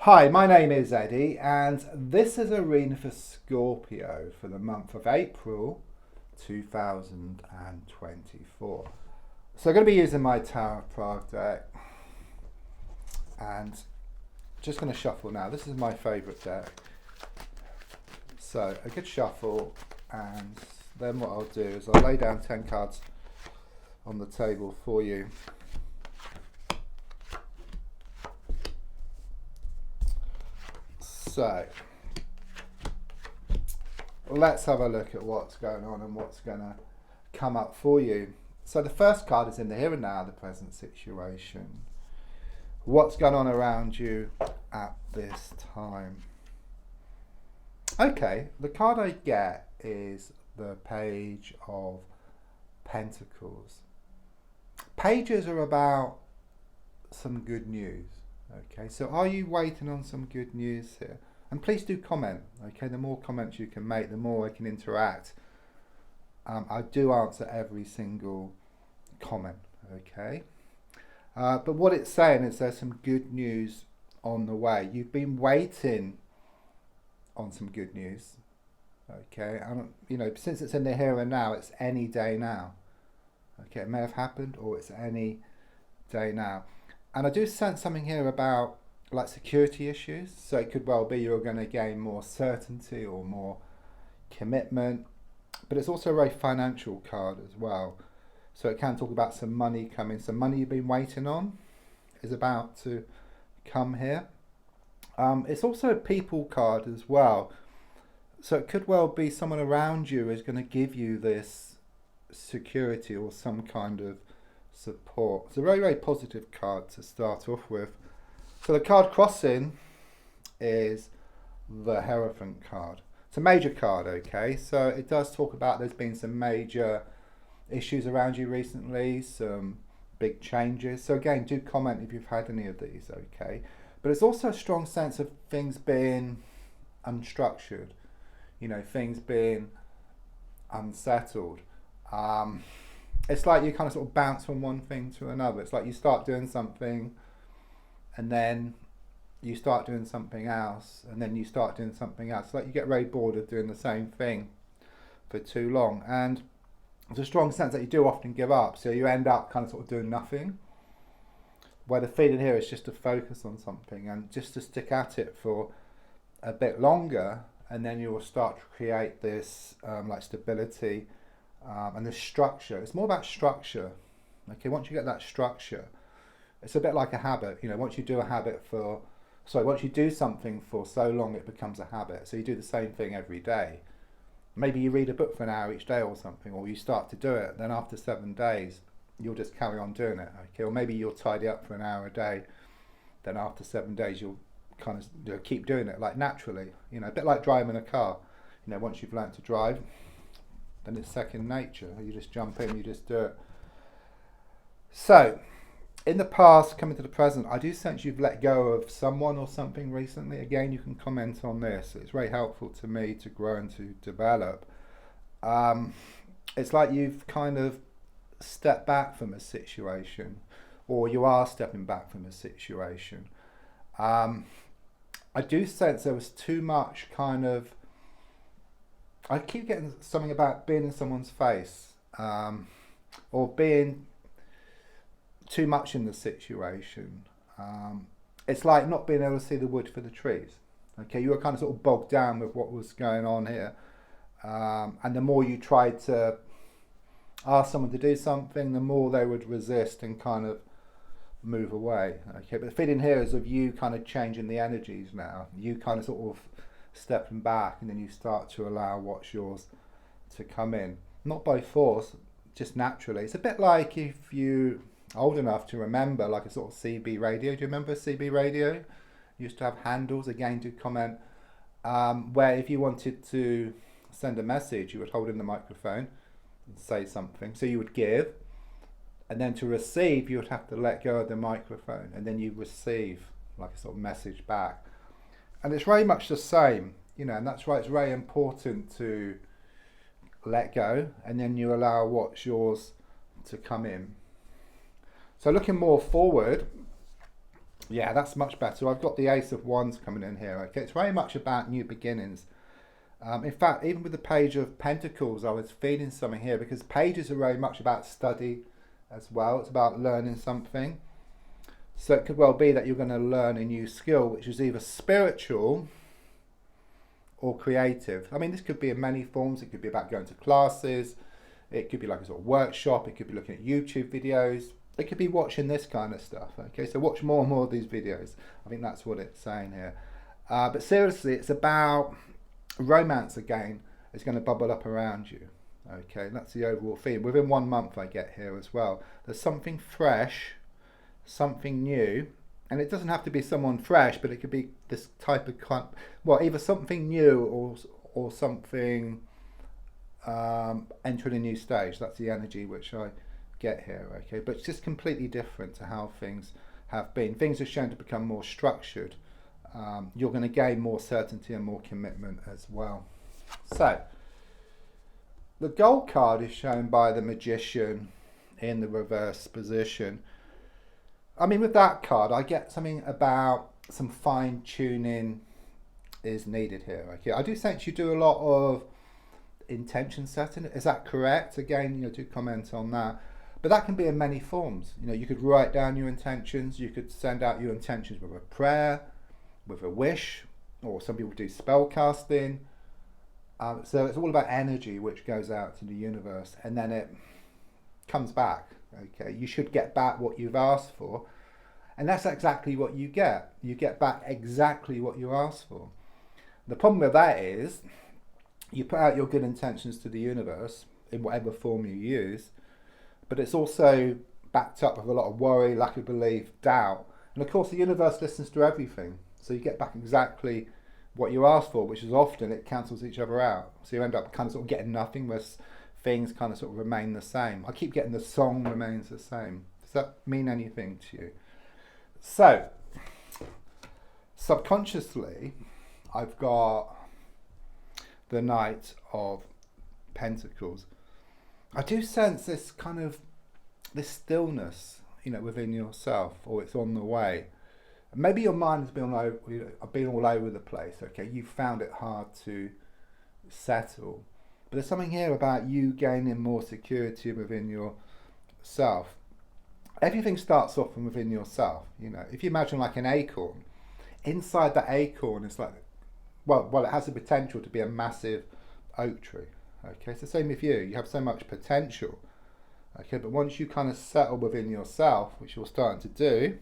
Hi, my name is Eddie, and this is a reading for Scorpio for the month of April 2024. So I'm going to be using my Tower of Prague deck, and just going to shuffle now. This is my favourite deck. So a good shuffle, and then what I'll do is I'll lay down 10 cards on the table for you. So let's have a look at what's going on and what's going to come up for you. So the first card is in the here and now, the present situation. What's going on around you at this time? Okay, the card I get is the Page of Pentacles. Pages are about some good news. Okay, so are you waiting on some good news here? And please do comment. Okay, the more comments you can make, the more I can interact. I do answer every single comment. Okay, but what it's saying is there's some good news on the way. You've been waiting on some good news. Okay, since it's in the here and now, it's any day now. Okay, it may have happened, or it's any day now. And I do sense something here about like security issues. So it could well be you're going to gain more certainty or more commitment. But it's also a very financial card as well. So it can talk about some money coming. Some money you've been waiting on is about to come here. It's also a people card as well. So it could well be someone around you is going to give you this security or some kind of support. It's a very, very positive card to start off with. So the card crossing is the Hierophant card. It's a major card, okay? So it does talk about there's been some major issues around you recently, some big changes. So again, do comment if you've had any of these, okay? But it's also a strong sense of things being unstructured, things being unsettled. It's like you kind of sort of bounce from one thing to another. It's like you start doing something and then you start doing something else and then you start doing something else. It's like you get very bored of doing the same thing for too long. And there's a strong sense that you do often give up. So you end up kind of sort of doing nothing. Where the feeling here is just to focus on something and just to stick at it for a bit longer. And then you will start to create this like stability. And the structure, it's more about structure. Okay, once you get that structure, it's a bit like a habit. Once you do something for so long, it becomes a habit. So you do the same thing every day. Maybe you read a book for an hour each day or something, or you start to do it. Then after 7 days, you'll just carry on doing it. Okay, or maybe you'll tidy up for an hour a day. Then after 7 days, you'll kind of keep doing it like naturally. A bit like driving a car. Once you've learnt to drive, then it's second nature. You just jump in, you just do it. So, in the past, coming to the present, I do sense you've let go of someone or something recently. Again, you can comment on this. It's very helpful to me to grow and to develop. It's like you've kind of stepped back from a situation, or you are stepping back from a situation. I do sense there was too much kind of, I keep getting something about being in someone's face, or being too much in the situation. It's like not being able to see the wood for the trees. Okay, you were kind of sort of bogged down with what was going on here. And the more you tried to ask someone to do something, the more they would resist and kind of move away. Okay, but the feeling here is of you kind of changing the energies now. You kind of sort of stepping back, and then you start to allow what's yours to come in, not by force, just naturally. It's a bit like if you old enough to remember like a sort of CB radio. Do you remember CB radio? You used to have handles. Again, do comment, where if you wanted to send a message, you would hold in the microphone and say something. So you would give, and then to receive, you would have to let go of the microphone, and then you receive like a sort of message back. And it's very much the same, and that's why it's very important to let go, and then you allow what's yours to come in. So looking more forward, Yeah, that's much better. I've got the Ace of Wands coming in here. Okay, it's very much about new beginnings. In fact, even with the Page of Pentacles, I was feeling something here because pages are very much about study as well. It's about learning something. So it could well be that you're going to learn a new skill, which is either spiritual or creative. I mean, this could be in many forms. It could be about going to classes. It could be like a sort of workshop. It could be looking at YouTube videos. It could be watching this kind of stuff. Okay, so watch more and more of these videos. I think that's what it's saying here. But seriously, it's about romance again. Is going to bubble up around you. Okay, that's the overall theme. Within 1 month, I get here as well. There's something fresh, something new, and it doesn't have to be someone fresh, but it could be this type of well, either something new or something entering a new stage. That's the energy which I get here. Okay, but it's just completely different to how things have been. Things are shown to become more structured. You're going to gain more certainty and more commitment as well. So the gold card is shown by the Magician in the reverse position. I mean, with that card, I get something about some fine tuning is needed here. Okay, I do sense you do a lot of intention setting. Is that correct? Again, do comment on that. But that can be in many forms. You could write down your intentions. You could send out your intentions with a prayer, with a wish, or some people do spell casting. So it's all about energy which goes out to the universe, and then it comes back. Okay, you should get back what you've asked for, and that's exactly what you get. You get back exactly what you asked for. The problem with that is you put out your good intentions to the universe in whatever form you use, but it's also backed up with a lot of worry, lack of belief, doubt, and of course the universe listens to everything, so you get back exactly what you asked for, which is often it cancels each other out, so you end up kind of sort of getting nothing, whereas things kind of sort of remain the same. I keep getting the song remains the same. Does that mean anything to you? So subconsciously I've got the Knight of Pentacles. I do sense this kind of this stillness, within yourself, or it's on the way. Maybe your mind has been all over the place. Okay, you found it hard to settle. But there's something here about you gaining more security within yourself. Everything starts off from within yourself. If you imagine like an acorn, inside that acorn is like, well, it has the potential to be a massive oak tree. Okay, it's the same with you. You have so much potential. Okay, but once you kind of settle within yourself, which you're starting to do,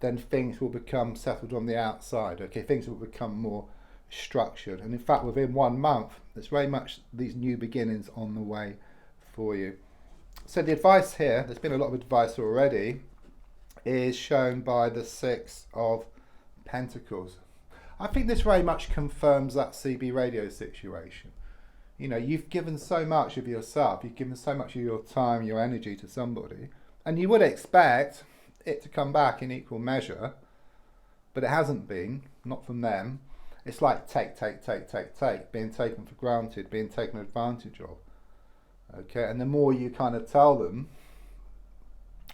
then things will become settled on the outside. Okay, things will become more structured, and in fact within 1 month there's very much these new beginnings on the way for you. So the advice here, there's been a lot of advice already, is shown by the Six of Pentacles. I think this very much confirms that CB radio situation. You've given so much of yourself, you've given so much of your time, your energy to somebody, and you would expect it to come back in equal measure, but it hasn't been, not from them. It's like take, being taken for granted, being taken advantage of. Okay, and the more you kind of tell them,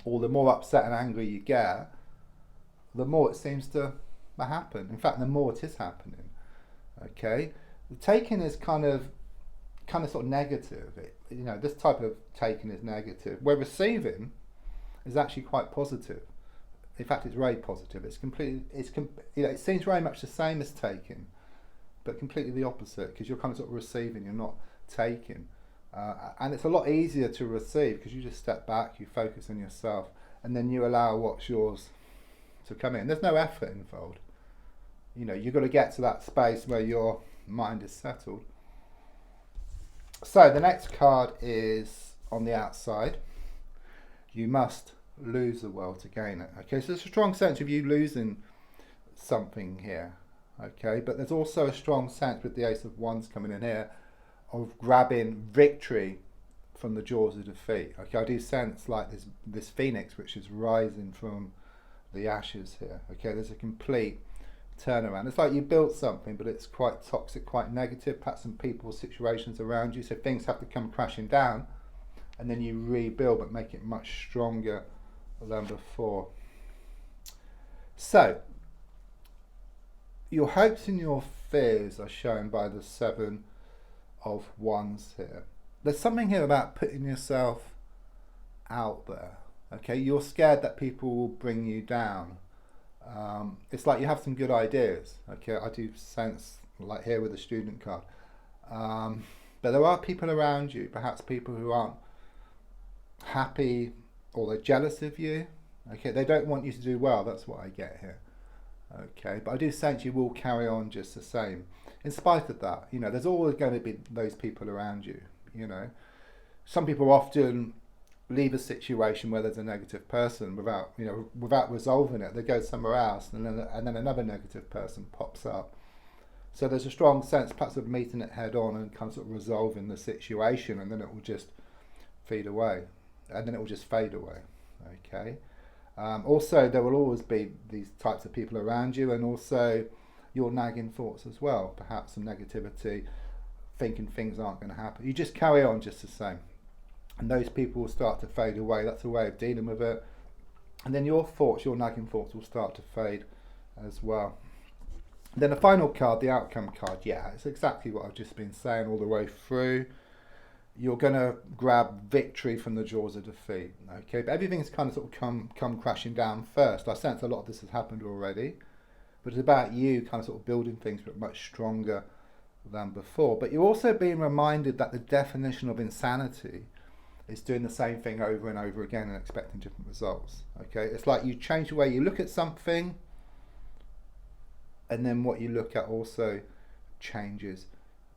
or the more upset and angry you get, the more it seems to happen. In fact, the more it is happening. Okay, the taking is kind of sort of negative. This type of taking is negative. Where receiving is actually quite positive. In fact, it's very positive. It seems very much the same as taking, but completely the opposite, because you're kind of sort of receiving, you're not taking. And it's a lot easier to receive because you just step back, you focus on yourself, and then you allow what's yours to come in. There's no effort involved. You've got to get to that space where your mind is settled. So the next card is on the outside. You must lose the world to gain it. Okay, so there's a strong sense of you losing something here. Okay, but there's also a strong sense with the Ace of Wands coming in here of grabbing victory from the jaws of defeat. Okay, I do sense like this phoenix which is rising from the ashes here. Okay, there's a complete turnaround. It's like you built something, but it's quite toxic, quite negative, perhaps some people, situations around you, so things have to come crashing down, and then you rebuild but make it much stronger than before. So, your hopes and your fears are shown by the Seven of Wands here. There's something here about putting yourself out there. Okay, you're scared that people will bring you down. It's like you have some good ideas. Okay, I do sense like here with the student card. But there are people around you, perhaps people who aren't happy or they're jealous of you. Okay, they don't want you to do well. That's what I get here. Okay, but I do sense you will carry on just the same. In spite of that, you know, there's always going to be those people around you. You know, some people often leave a situation where there's a negative person without resolving it. They go somewhere else, and then another negative person pops up. So there's a strong sense, perhaps, of meeting it head on and kind of resolving the situation, and then it will just feed away, and then it will just fade away. Okay. Also, there will always be these types of people around you, and also your nagging thoughts as well. Perhaps some negativity, thinking things aren't going to happen. You just carry on just the same, and those people will start to fade away. That's a way of dealing with it. And then your thoughts, your nagging thoughts, will start to fade as well. Then the final card, the outcome card. Yeah, it's exactly what I've just been saying all the way through. You're going to grab victory from the jaws of defeat. Okay, but everything's kind of sort of come crashing down first. I sense a lot of this has happened already, but it's about you kind of sort of building things but much stronger than before. But you're also being reminded that the definition of insanity is doing the same thing over and over again and expecting different results. Okay, it's like you change the way you look at something, and then what you look at also changes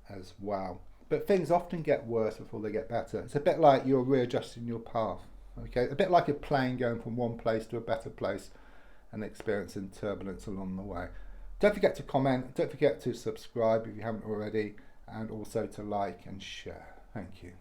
as well. But things often get worse before they get better. It's a bit like you're readjusting your path. Okay, a bit like a plane going from one place to a better place and experiencing turbulence along the way. Don't forget to comment, don't forget to subscribe if you haven't already, and also to like and share. Thank you.